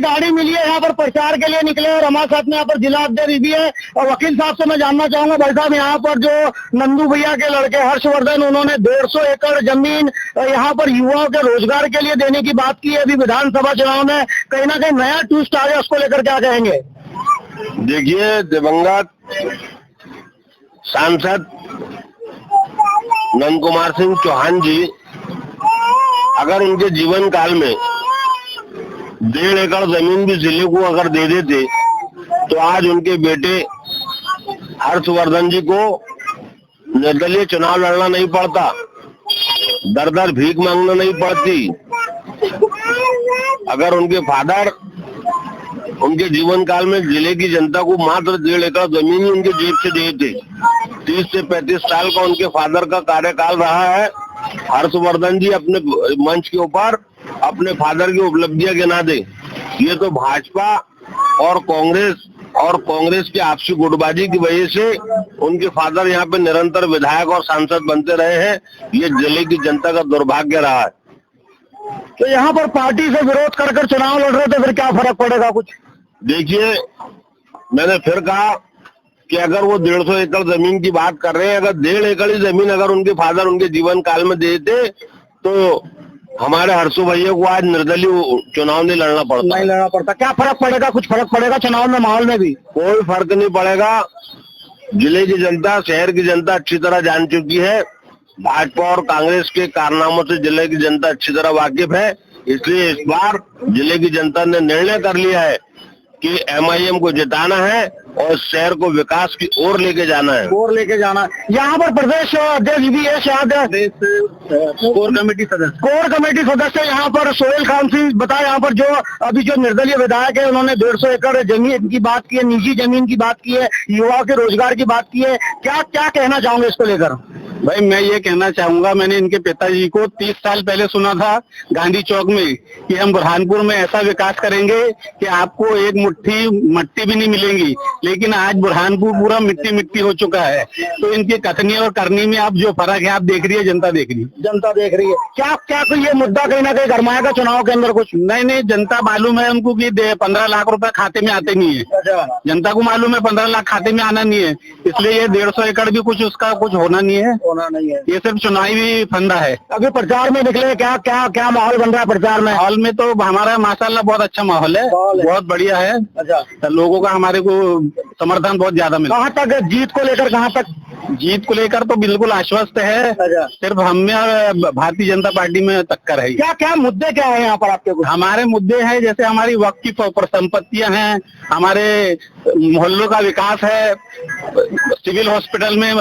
गाड़ी मिली है, यहाँ पर प्रचार के लिए निकले और हमारे साथ में यहाँ पर जिला अध्यक्ष भी है। और वकील साहब से मैं जानना चाहूंगा, भाई साहब यहाँ पर जो नंदू भैया के लड़के हर्षवर्धन, उन्होंने 150 एकड़ जमीन यहाँ पर युवाओं के रोजगार के लिए देने की बात की है। अभी विधानसभा चुनाव में कहीं ना कहीं नया ट्विस्ट आ गया, उसको लेकर क्या कहेंगे? देखिए, दिवंगत सांसद नंद कुमार सिंह चौहान जी अगर उनके जीवन काल में 1.5 एकड़ जमीन भी जिले को अगर दे देते तो आज उनके बेटे हर्षवर्धन जी को निर्दलीय चुनाव लड़ना नहीं पड़ता, दर दर भीख मांगना नहीं पड़ती। अगर उनके फादर उनके जीवन काल में जिले की जनता को मात्र 1.5 एकड़ जमीन ही उनके जेब से देते, 30 से 35 साल का उनके फादर का कार्यकाल रहा है। हर्षवर्धन जी अपने मंच के ऊपर अपने फादर की उपलब्धियां गिना दे। ये तो भाजपा और कांग्रेस की आपसी गुटबाजी की वजह से उनके फादर यहाँ पे निरंतर विधायक और सांसद बनते रहे हैं। ये जिले की जनता का दुर्भाग्य रहा है। तो यहाँ पर पार्टी से विरोध कर चुनाव लड़ रहे थे, फिर क्या फर्क पड़ेगा कुछ? देखिए, मैंने फिर कहा कि अगर वो 150 एकड़ जमीन की बात कर रहे हैं, अगर 1.5 एकड़ ही जमीन अगर उनके फादर उनके जीवन काल में देते तो हमारे हर्षू भैया को आज निर्दलीय चुनाव नहीं लड़ना पड़ता। क्या फर्क पड़ेगा? कुछ फर्क पड़ेगा चुनाव में, माहौल में भी? कोई फर्क नहीं पड़ेगा। जिले की जनता, शहर की जनता अच्छी तरह जान चुकी है। भाजपा और कांग्रेस के कारनामों से जिले की जनता अच्छी तरह वाकिफ है। इसलिए इस बार जिले की जनता ने निर्णय कर लिया है कि MIM को जिताना है और शहर को विकास की ओर लेके जाना है। यहाँ पर प्रदेश अध्यक्ष भी है, शायद कोर कमेटी सदस्य यहाँ पर सोहेल खान सिंह बताया। यहाँ पर जो अभी जो निर्दलीय विधायक है, उन्होंने 150 एकड़ जमीन की बात की है, निजी जमीन की बात की है, युवाओं के रोजगार की बात की है। क्या कहना चाहूंगे इसको लेकर? भाई, मैं ये कहना चाहूंगा, मैंने इनके पिताजी को 30 साल पहले सुना था गांधी चौक में कि हम बुरहानपुर में ऐसा विकास करेंगे कि आपको एक मुट्ठी मट्टी भी नहीं मिलेगी। लेकिन आज बुरहानपुर पूरा मिट्टी मिट्टी हो चुका है। तो इनकी कथनी और करनी में आप जो फर्क है, आप देख रही है, जनता देख रही है। क्या कोई ये मुद्दा कहीं ना कहीं गरमाएगा चुनाव के अंदर? कुछ नहीं, जनता मालूम है हमको कि 15 लाख रुपए खाते में आते नहीं है। जनता को मालूम है 15 लाख खाते में आना नहीं है, इसलिए ये 150 एकड़ भी कुछ उसका कुछ होना नहीं है। ये सिर्फ चुनावी फंदा है। अभी प्रचार में निकले, क्या माहौल बन रहा है प्रचार में? माहौल में तो हमारा माशाल्लाह बहुत अच्छा माहौल है, बहुत बढ़िया है। अच्छा, लोगों का हमारे को समर्थन बहुत ज्यादा मिला। कहाँ तक जीत को लेकर? जीत को लेकर तो बिल्कुल आश्वस्त है। सिर्फ हमें और भारतीय जनता पार्टी में टक्कर है। क्या मुद्दे क्या है यहाँ पर आपके? हमारे मुद्दे हैं, जैसे हमारी वक्त की संपत्तियां हैं, हमारे मोहल्लों का विकास है, सिविल हॉस्पिटल में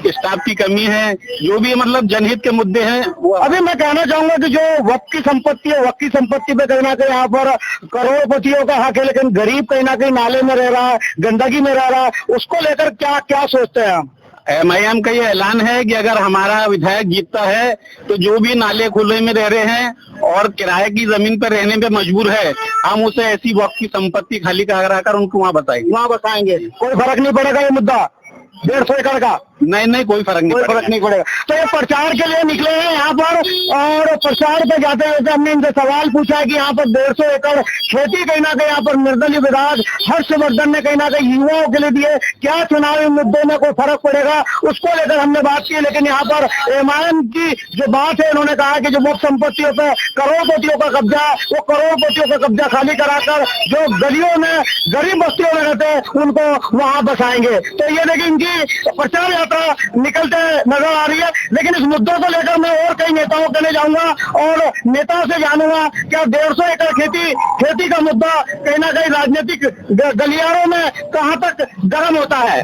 स्टाफ की कमी है, जो भी मतलब जनहित के मुद्दे हैं। अभी मैं कहना चाहूंगा कि जो वक्त की संपत्ति है, वक्त की संपत्ति पे कहीं ना कहीं यहाँ पर करोड़पतियों का हक है, लेकिन गरीब कहीं ना कहीं नाले में रह रहा है, गंदगी में रह रहा है। उसको लेकर क्या सोचते हैं आप? MIM का ये ऐलान है कि अगर हमारा विधायक जीतता है तो जो भी नाले खुले में रह रहे हैं और किराए की जमीन पर रहने पे मजबूर है, हम उसे ऐसी वक्त की संपत्ति खाली कराकर उनको वहाँ बसाएंगे। कोई फर्क नहीं पड़ेगा ये मुद्दा 150 एकड़ का? नहीं, कोई फर्क नहीं पड़ेगा। तो ये प्रचार के लिए निकले हैं यहाँ पर, और प्रचार पे जाते हुए हमने इनसे सवाल पूछा है कि यहाँ पर 150 एकड़ खेती कहीं ना कहीं यहाँ पर निर्दलीय विधायक हर्षवर्धन ने कहीं ना कहीं युवाओं के लिए दिए। क्या चुनावी मुद्दों में कोई फर्क पड़ेगा, उसको लेकर हमने बात की। लेकिन यहाँ पर MIM की जो बात है, उन्होंने कहा कि जो मुख्य संपत्तियों पे करोड़पतियों का कब्जा है, वो करोड़पतियों का कब्जा खाली कराकर जो गलियों में गरीब बस्तियों में रहते हैं उनको वहां बसाएंगे। तो ये देखिए, इनकी प्रचार यात्रा निकलते नजर आ रही है। लेकिन इस मुद्दों को लेकर मैं और कई नेताओं को कहने जाऊंगा और नेताओं से जानूंगा क्या 150 एकड़ खेती का मुद्दा कहीं ना कहीं राजनीतिक गलियारों में कहां तक गर्म होता है।